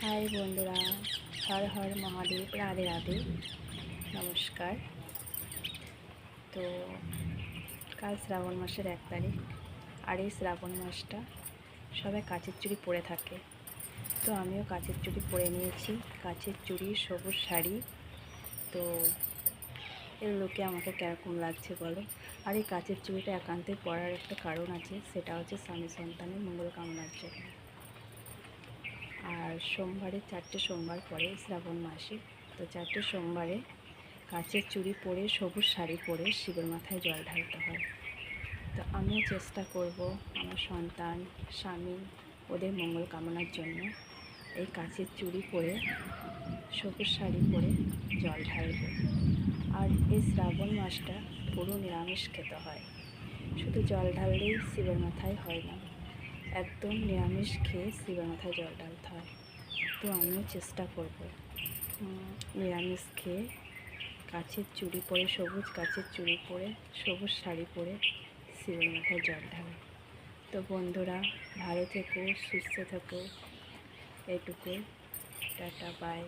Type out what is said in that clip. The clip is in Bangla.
হাই বন্ধুরা, হর হর মহাদেব, রাধে রাধে, নমস্কার। তো কাল শ্রাবণ মাসের 1 তারিখ, আর এই শ্রাবণ মাসটা সবাই কাচের চুড়ি পরে থাকে। তো আমিও কাচের চুড়ি পরে নিয়েছি, কাচের চুড়ি, সবুজ শাড়ি। তো এর লোকে আমাকে কীরকম লাগছে বলো। আর এই কাচের চুড়িটা একান্তই পরার একটা কারণ আছে, সেটা হচ্ছে স্বামী সন্তানের মঙ্গল কামনার জন্য। আর সোমবারে 4টে সোমবার পরে শ্রাবণ মাসে, তো 4টে সোমবারে কাচের চুড়ি পরে, সবুজ শাড়ি পরে শিবের মাথায় জল ঢালতে হয়। তো আমিও চেষ্টা করব আমার সন্তান, স্বামী, ওদের মঙ্গল কামনার জন্য এই কাচের চুড়ি পরে, সবুজ শাড়ি পরে জল ঢালব। আর এই শ্রাবণ মাসটা পুরো নিরামিষ খেতে হয়, শুধু জল ঢাললেই শিবের মাথায় হয় না, একদম নিরামিষ খেয়ে শিবের মাথায় জল ঢালতে হয়। তো আমিও চেষ্টা করব নিরামিষ খেয়ে কাচের চুড়ি পরে, সবুজ কাচের চুড়ি পরে, সবুজ শাড়ি পরে শিবের মাথায় জল ঢালা। তো বন্ধুরা, ভালো থেকো, সুস্থ থেকো, এটুকুই, টাটা, বাই।